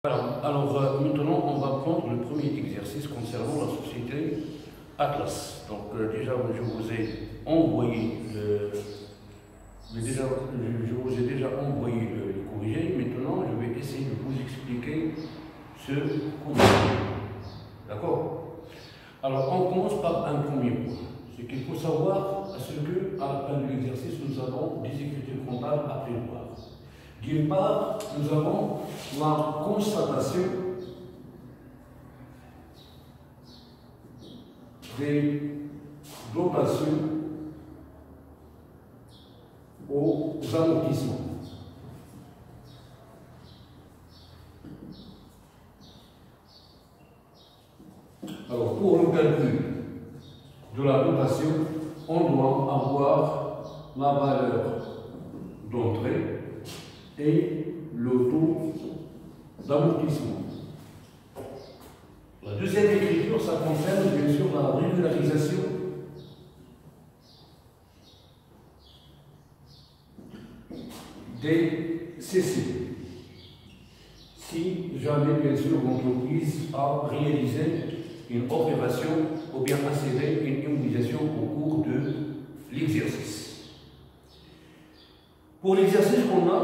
Maintenant, on va prendre le premier exercice concernant la société Atlas. Donc, déjà, je vous ai envoyé je vous ai déjà envoyé le corrigé. Maintenant, je vais essayer de vous expliquer ce corrigé. D'accord? Alors, on commence par un premier point. Ce qu'il faut savoir, c'est qu'à la fin de l'exercice, nous avons des écritures comptables à prévoir. D'une part, nous avons la constatation des dotations aux amortissements. Alors, pour le calcul de la dotation, on doit avoir la valeur d'entrée et le taux d'amortissement. La deuxième écriture, ça concerne bien sûr la régularisation des CC. Si jamais, bien sûr, l'entreprise a réalisé une opération ou bien a cédé une immobilisation au cours de l'exercice. Pour l'exercice qu'on a,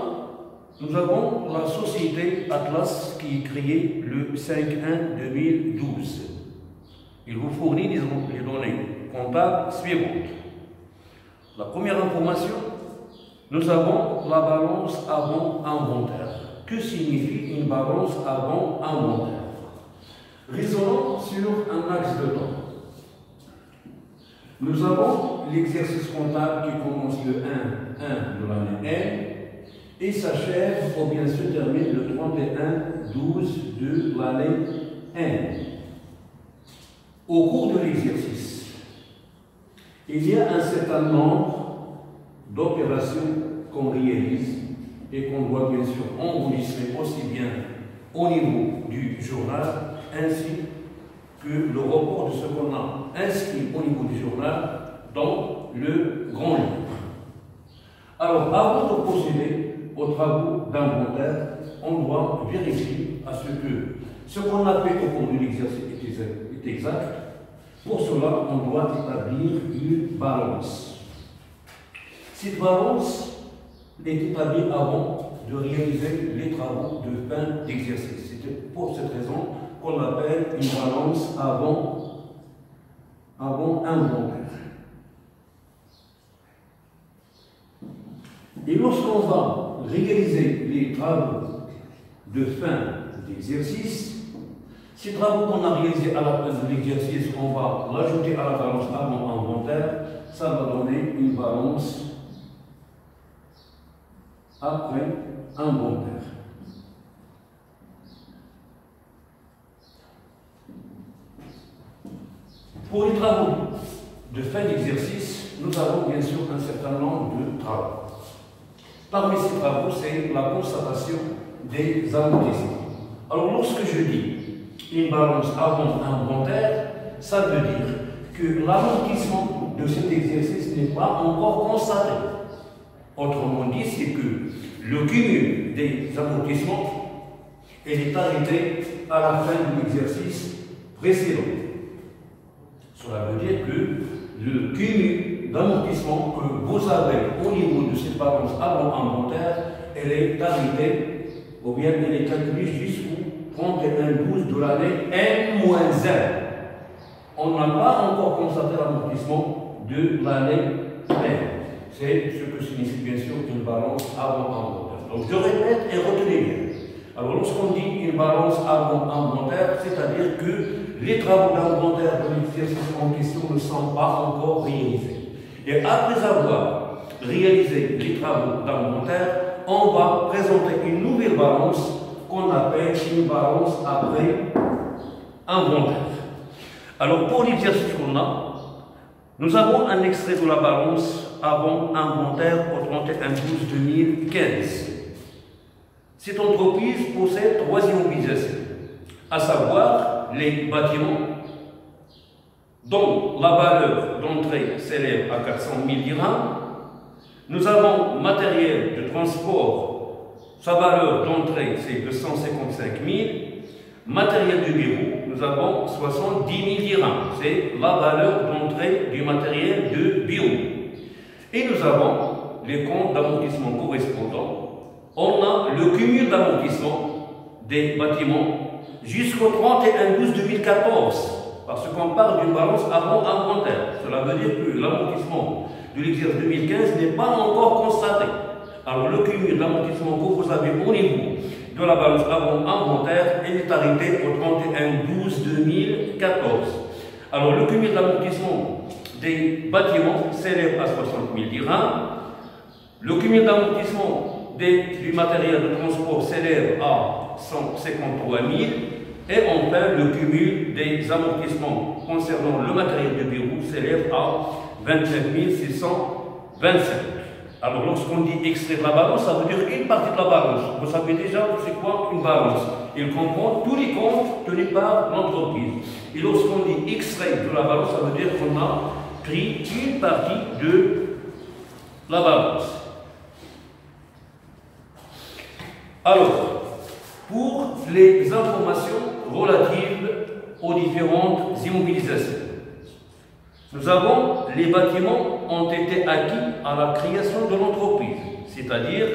nous avons la société Atlas qui est créée le 5/1/2012. Il vous fournit les données comptables suivantes. La première information, nous avons la balance avant inventaire. Que signifie une balance avant inventaire? Raisonnons sur un axe de temps. Nous avons l'exercice comptable qui commence le 1/1 de l'année N et s'achève ou bien se termine le 31/12 de l'année N. Au cours de l'exercice, il y a un certain nombre d'opérations qu'on réalise et qu'on doit bien sûr enregistrer aussi bien au niveau du journal ainsi que le report de ce qu'on a inscrit au niveau du journal dans le grand livre. Alors, avant de procéder aux travaux d'inventaire, on doit vérifier à ce que ce qu'on a fait au cours de l'exercice est exact. Pour cela, on doit établir une balance. Cette balance est établie avant de réaliser les travaux de fin d'exercice. C'est pour cette raison qu'on appelle une balance avant inventaire. Et lorsqu'on va réaliser les travaux de fin d'exercice, ces travaux qu'on a réalisés à la fin de l'exercice, on va l'ajouter à la balance avant inventaire, ça va donner une balance après inventaire. Pour les travaux de fin d'exercice, nous avons bien sûr un certain nombre de travaux. Parmi ces travaux, c'est la constatation des amortissements. Alors, lorsque je dis une balance avant inventaire, ça veut dire que l'amortissement de cet exercice n'est pas encore constaté. Autrement dit, c'est que le cumul des amortissements est arrêté à la fin de l'exercice précédent. Cela veut dire que le cumul d'amortissement que vous avez au niveau de cette balance avant inventaire, elle est arrêtée, ou bien elle est calculée jusqu'au 31/12 de l'année N-1. On n'a pas encore constaté l'amortissement de l'année N. C'est ce que signifie bien sûr une balance avant inventaire. Donc je répète et retenez bien. Alors lorsqu'on dit une balance avant inventaire, c'est-à-dire que les travaux d'inventaire de l'exercice en question ne sont pas encore réalisés. Et après avoir réalisé les travaux d'inventaire, on va présenter une nouvelle balance qu'on appelle une balance après inventaire. Alors pour l'exercice qu'on a, nous avons un extrait de la balance avant inventaire au 31/12/2015. Cette entreprise possède 3 immobilisations, à savoir les bâtiments dont la valeur d'entrée s'élève à 400 000 dirhams. Nous avons matériel de transport sa valeur d'entrée, c'est de 155 000. Matériel de bureau, nous avons 70 000 dirhams. C'est la valeur d'entrée du matériel de bureau. Et nous avons les comptes d'amortissement correspondants. On a le cumul d'amortissement des bâtiments jusqu'au 31/12/2014. Parce qu'on parle d'une balance avant inventaire. Cela veut dire que l'amortissement de l'exercice 2015 n'est pas encore constaté. Alors le cumul d'amortissement que vous avez au niveau de la balance avant inventaire est arrêté au 31/12/2014. Alors le cumul d'amortissement des bâtiments s'élève à 60 000 dirhams. Le cumul d'amortissement du matériel de transport s'élève à 153 000. Et enfin, le cumul des amortissements concernant le matériel de bureau s'élève à 29 625. Alors, lorsqu'on dit extrait de la balance, ça veut dire une partie de la balance. Vous savez déjà c'est quoi une balance. Il comprend tous les comptes tenus par l'entreprise. Et lorsqu'on dit extrait de la balance, ça veut dire qu'on a pris une partie de la balance. Alors, pour les informations relatives aux différentes immobilisations, nous avons les bâtiments ont été acquis à la création de l'entreprise, c'est-à-dire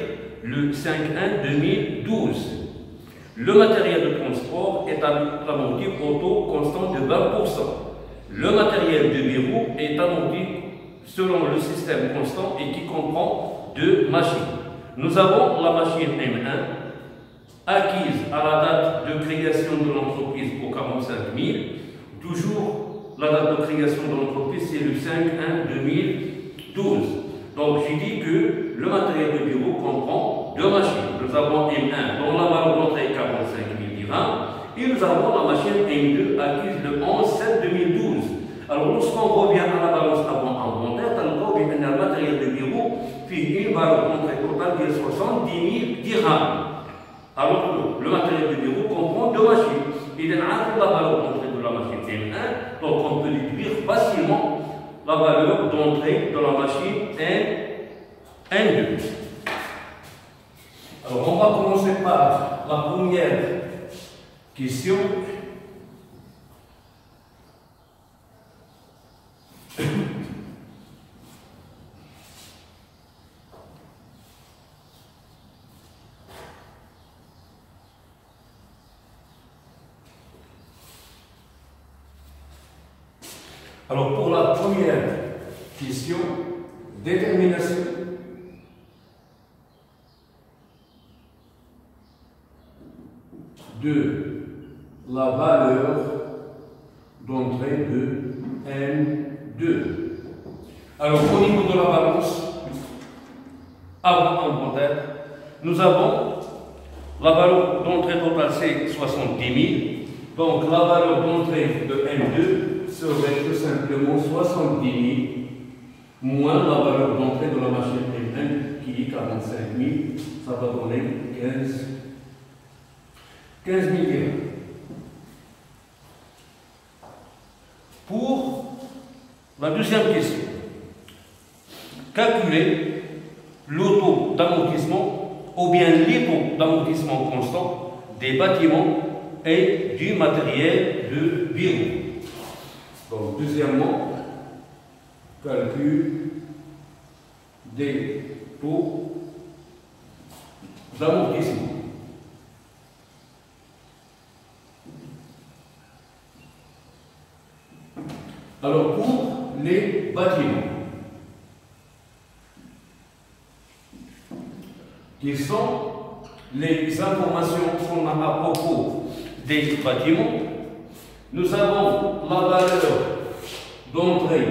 le 5/1/2012. Le matériel de transport est amorti au taux constant de 20%. Le matériel de bureau est amorti selon le système constant et qui comprend 2 machines. Nous avons la machine M1 acquise à la date de création de l'entreprise pour 45 000. Toujours la date de création de l'entreprise, c'est le 5/1/2012. Donc j'ai dit que le matériel de bureau comprend 2 machines. Nous avons M1 dont la valeur d'entrée est 45 000 dirhams et nous avons la machine M2 acquise le 11/7/2012. Alors lorsqu'on revient à la balance avant inventaire, le matériel de bureau fait une valeur d'entrée totale de 70 000 dirhams. Alors que le matériel de bureau comprend 2 machines. Il y a la valeur d'entrée de la machine M1, donc on peut déduire facilement la valeur d'entrée de la machine N2. Alors on va commencer par la première question. Alors pour la première question, détermination de la valeur d'entrée de N2. Alors au niveau de la balance avant inventaire, nous avons la valeur d'entrée totale c'est 70 000. Donc la valeur d'entrée de N2 serait tout simplement 70 000 moins la valeur d'entrée de la machine M1 qui est 45 000, ça va donner 15 000 dirhams. Pour la deuxième question, calculer le taux d'amortissement ou bien les taux d'amortissement constant des bâtiments et du matériel de bureau. Donc, deuxièmement, calcul des taux d'amortissement. Alors, pour les bâtiments, qui sont les informations qu'on a à propos des bâtiments, nous avons la valeur d'entrée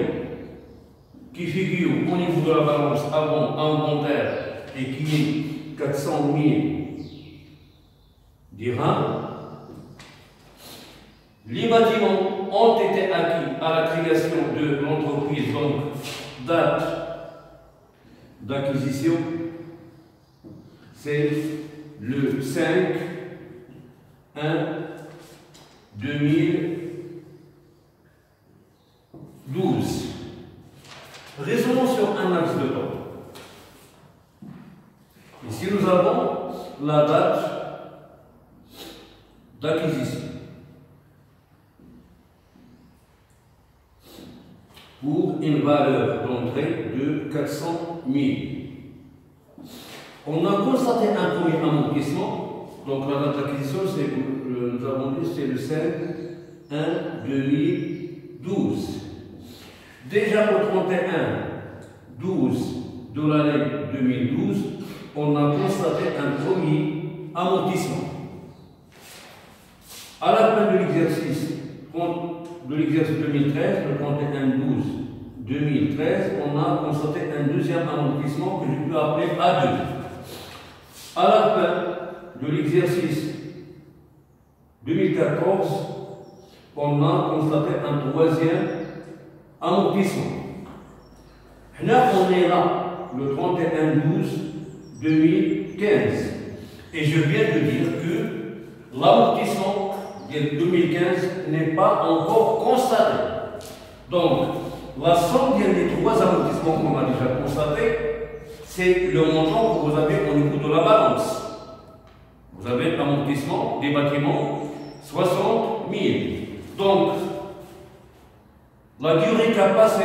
qui figure au niveau de la balance avant inventaire et qui est 400 000 dirhams. Les bâtiments ont été acquis à la création de l'entreprise, donc date d'acquisition, c'est le 5/1/2012. Raisonnons sur un axe de temps. Ici, nous avons la d'acquisition pour une valeur d'entrée de 400 000. On a constaté un premier amortissement, donc la date d'acquisition, nous avons dit, c'est le 5/1/2012. Déjà au 31/12 de l'année 2012, on a constaté un premier amortissement. À la fin de l'exercice 2013, le 31/12/2013, on a constaté un deuxième amortissement que je peux appeler A2. À la fin de l'exercice 2014, on a constaté un troisième amortissement. Là, on est là, le 31/12/2015. Et je viens de dire que l'amortissement de 2015 n'est pas encore constaté. Donc, la somme des trois amortissements qu'on a déjà constatés, c'est le montant que vous avez au niveau de la balance. Vous avez l'amortissement des bâtiments, 60 000. Donc, la durée qu'a passé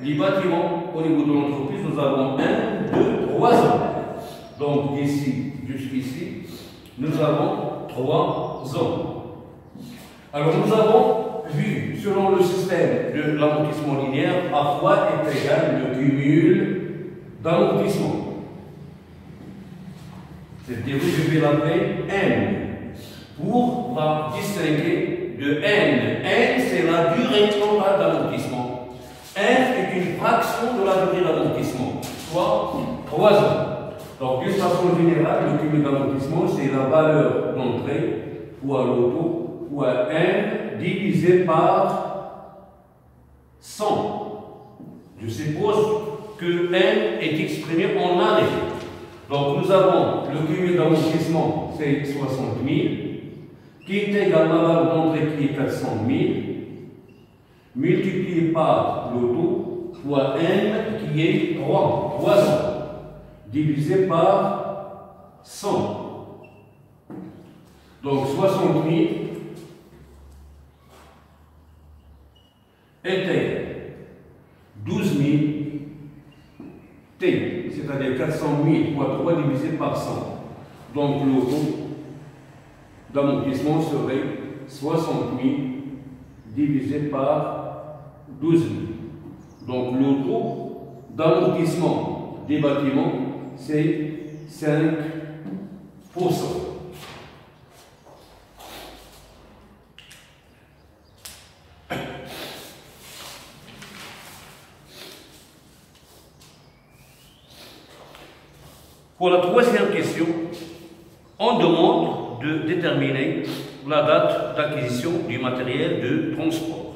les bâtiments au niveau de l'entreprise, nous avons 1, 2, 3 ans. Donc, d'ici jusqu'ici, nous avons 3 ans. Alors, nous avons vu, selon le système de l'amortissement linéaire, à quoi est égal le cumul d'amortissement. C'est-à-dire que je vais l'appeler N pour la distinguer de N. N, c'est la durée totale d'amortissement. F est une fraction de la durée d'amortissement, soit 3 ans. Donc, d'une façon générale, le cumul d'amortissement, c'est la valeur d'entrée fois le taux fois N divisé par 100. Je suppose que N est exprimé en année. Donc, nous avons le cumul d'amortissement, c'est 60 000, qui est égal à la valeur d'entrée qui est 400 000, multiplié par le taux fois N qui est 3 ans, divisé par 100. Donc 60 000 était 12 000 T, c'est-à-dire 400 000 fois 3 divisé par 100. Donc le taux d'amortissement serait 60 000 divisé par 12 000. Donc le taux d'amortissement des bâtiments, c'est 5%. Pour la troisième question, on demande de déterminer la date d'acquisition du matériel de transport.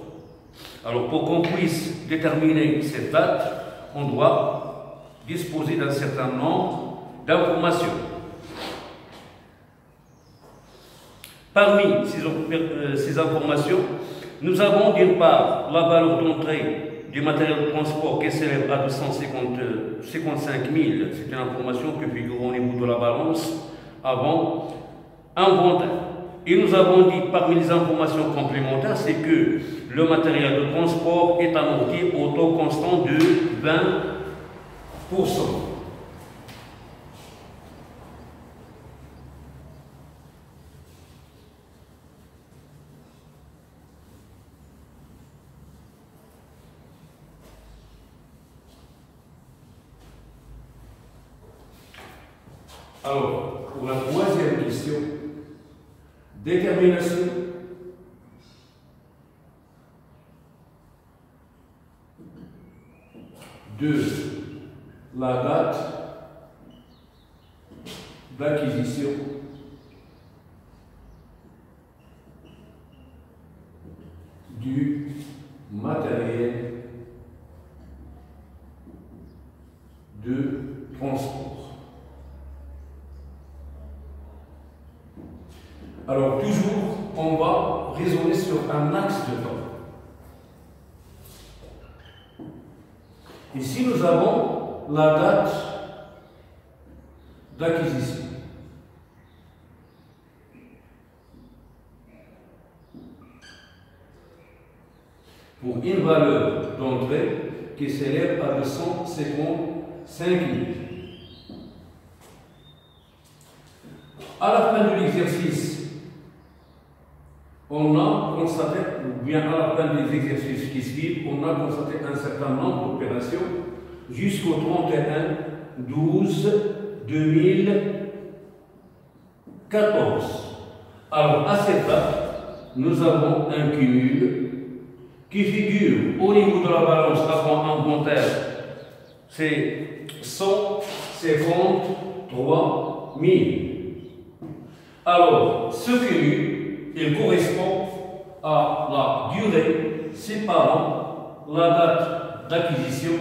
Alors, pour qu'on puisse déterminer cette date, on doit disposer d'un certain nombre d'informations. Parmi ces informations, nous avons d'une part la valeur d'entrée du matériel de transport qui s'élève à 255 000. C'est une information que figure au niveau de la balance avant inventaire. Et nous avons dit, parmi les informations complémentaires, c'est que le matériel de transport est amorti au taux constant de 20%. Alors, pour la troisième question, détermination de la date d'acquisition du matériel de transport. Alors, toujours, on va raisonner sur un axe de temps. Ici, nous avons la date d'acquisition. pour une valeur d'entrée qui s'élève à 255 000. À la fin de l'exercice, on a constaté, ou bien à la fin des exercices qui suivent, on a constaté un certain nombre d'opérations jusqu'au 31/12/2014. Alors, à cette date, nous avons un cumul qui figure au niveau de la balance en compteur, c'est 153 000. Alors, ce cumul, il correspond à la durée séparant la date d'acquisition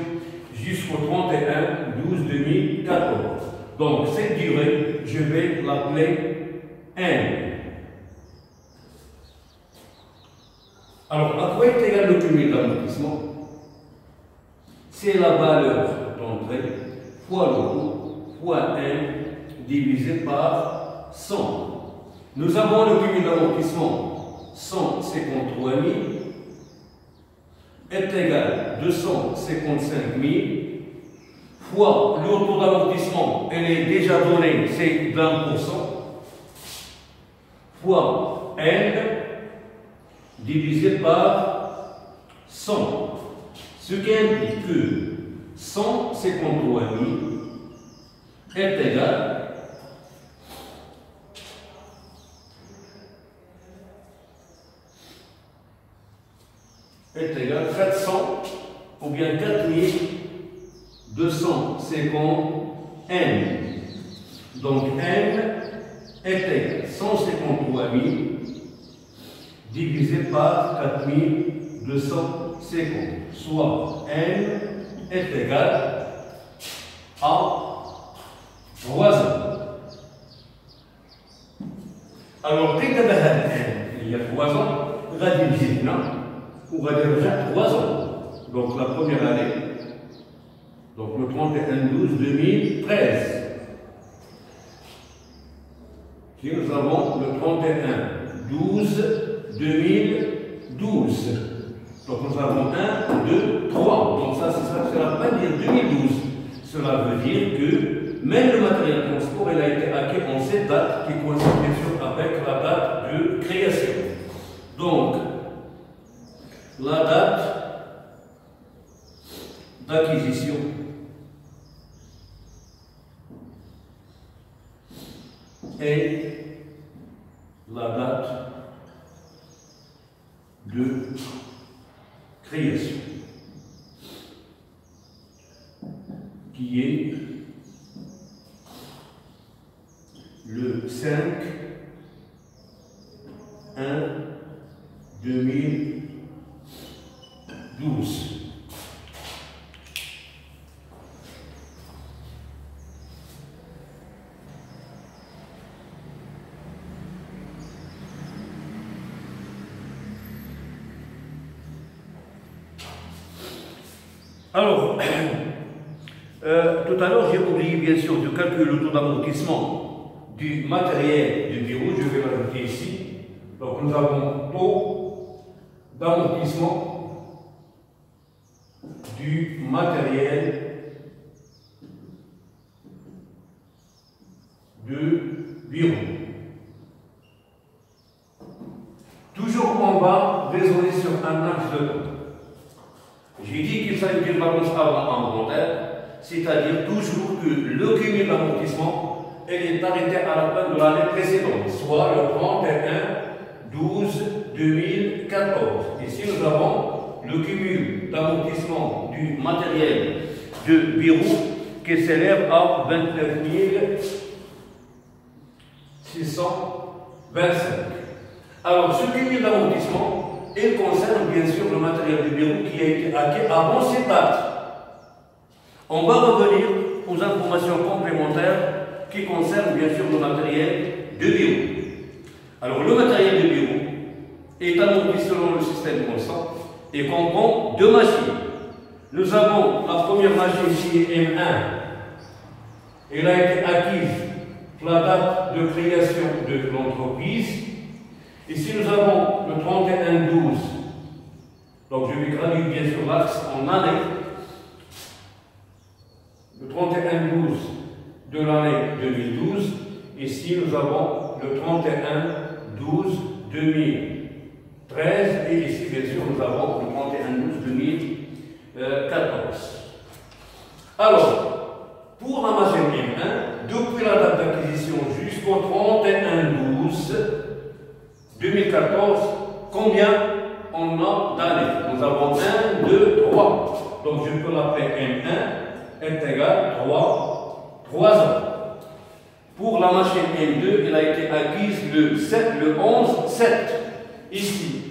jusqu'au 31/12/2014. Donc, cette durée, je vais l'appeler N. Alors, à quoi est égal le cumul d'amortissement? C'est la valeur d'entrée fois le coût fois N divisé par 100. Nous avons le cumul d'amortissement 153 000 est égal à 255 000 fois le taux d'amortissement, elle est déjà donnée, c'est 20%, fois N divisé par 100. Ce qui implique que 153 000 est égal à 400 ou bien 4250 N. Donc N est égal à 153 000 divisé par 4250, soit N est égal à 3 ans. Alors, quand il y a 3 ans, on va diviser ou va dire 3 ans. Donc la première année, donc le 31/12/2013. Si nous avons le 31/12/2012. Donc nous avons 1, 2, 3. Donc ça, cela ne va pas dire 2012. Cela veut dire que même le matériel de transport, il a été acquis en cette date qui coïncide bien sûr avec la date de création. Donc, la date d'acquisition et la date de création, qui est le 5/1/2012. Alors, tout à l'heure, j'ai oublié bien sûr de calculer le taux d'amortissement du matériel du bureau. Je vais l'ajouter ici. Donc, nous avons taux d'amortissement du matériel de bureau. Toujours, on va raisonner sur un axe de temps. J'ai dit qu'il s'agit d'une balance avant inventaire, c'est-à-dire toujours que le cumul d'amortissement est arrêté à la fin de l'année précédente, soit le 31/12/2014. Ici, nous avons le cumul d'amortissement du matériel de bureau qui s'élève à 29 625. Alors, ce cumul d'amortissement, il concerne bien sûr le matériel de bureau qui a été acquis avant cette date. On va revenir aux informations complémentaires qui concernent bien sûr le matériel de bureau. Alors, le matériel de bureau est amorti selon le système constant et comprend 2 machines. Nous avons la première machine qui est M1. Elle a été acquise la date de création de l'entreprise. Ici, nous avons le 31/12. Donc, je vais gravir bien sûr l'axe en année. Le 31-12 de l'année 2012. Ici, nous avons le 31-12-2013. Et ici, bien sûr, nous avons le 31-12-2014. Alors, pour la machine M1, depuis la date d'acquisition jusqu'au 31-12-2014, combien on a d'années? Nous avons 1, 2, 3. Donc, je peux l'appeler M1 est égal à 3 ans. Pour la machine M2, elle a été acquise le 11-7, ici.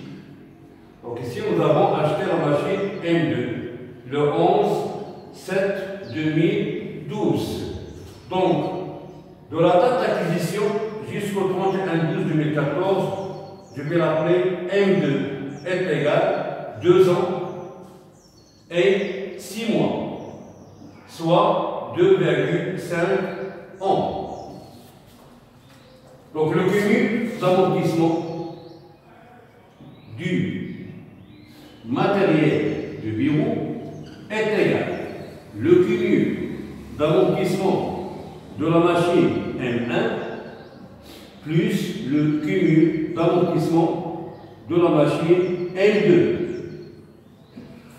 Donc ici, nous avons acheté la machine M2, le 11-7-2012. Donc, de la date d'acquisition jusqu'au 31-12-2014, je vais l'appeler M2 est égal à 2 ans et 6 mois, soit 2,5 ans. Donc le cumul d'amortissement du matériel de bureau est égal. Le cumul d'amortissement de la machine M1 plus le cumul d'amortissement de la machine M2.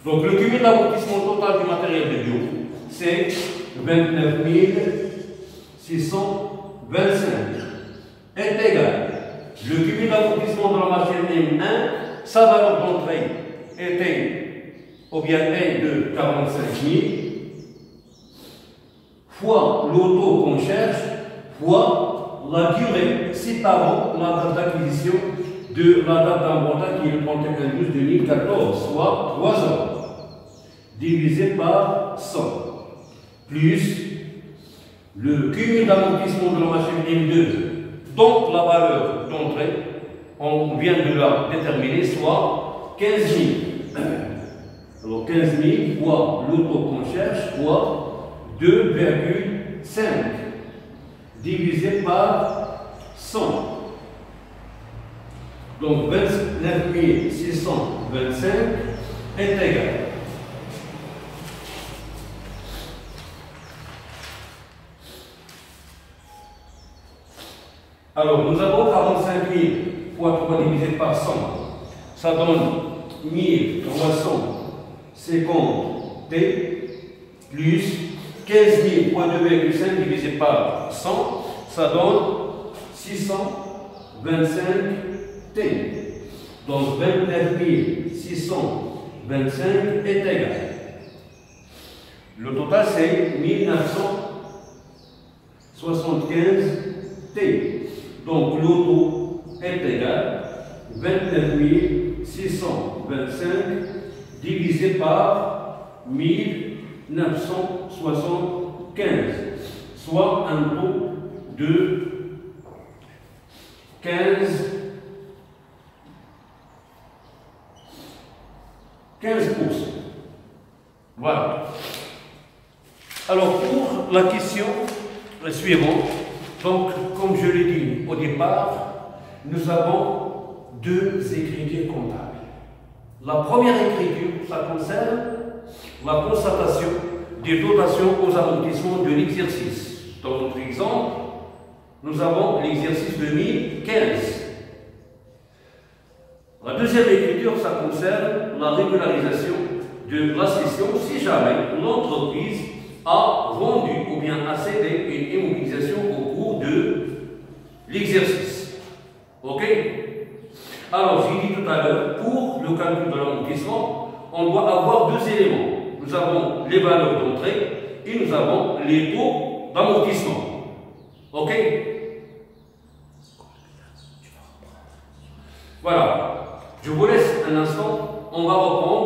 Donc le cumul d'amortissement total du matériel de bureau, c'est 29 625 est égal. Le cumul d'amortissement de la machine M1, sa valeur d'entrée était, ou bien est de 45 000, fois l'auto qu'on cherche, fois la durée séparant la date d'acquisition de la date d'embauche qui est le 31-12-2014, soit 3 ans, divisé par 100, plus le cumul d'amortissement de la machine M2, donc la valeur d'entrée, on vient de la déterminer, soit 15 000. Alors 15 000 fois l'auto qu'on cherche, fois 2,5 divisé par 100. Donc 29 625 est égal. Alors nous avons 45 000 fois 3 divisé par 100. Ça donne 1350 T plus 15 000 fois 2,5 divisé par 100. Ça donne 625 T. Donc 29 625 est égal. Le total c'est 1975 T. Donc l'auto est égal à 29 625 divisé par 1975, soit un taux de 15%. Voilà. Alors pour la question suivante, donc comme je l'ai dit au départ, nous avons 2 écritures comptables. La première écriture, ça concerne la constatation des dotations aux amortissements de l'exercice. Dans notre exemple, nous avons l'exercice 2015. La deuxième écriture, ça concerne la régularisation de la cession si jamais l'entreprise a vendu ou bien a cédé une immobilisation au cours de l'exercice. Ok? Alors, j'ai dit tout à l'heure, pour le calcul de l'amortissement, on doit avoir 2 éléments. Nous avons les valeurs d'entrée et nous avons les taux d'amortissement. Ok? Voilà. Je vous laisse un instant. On va reprendre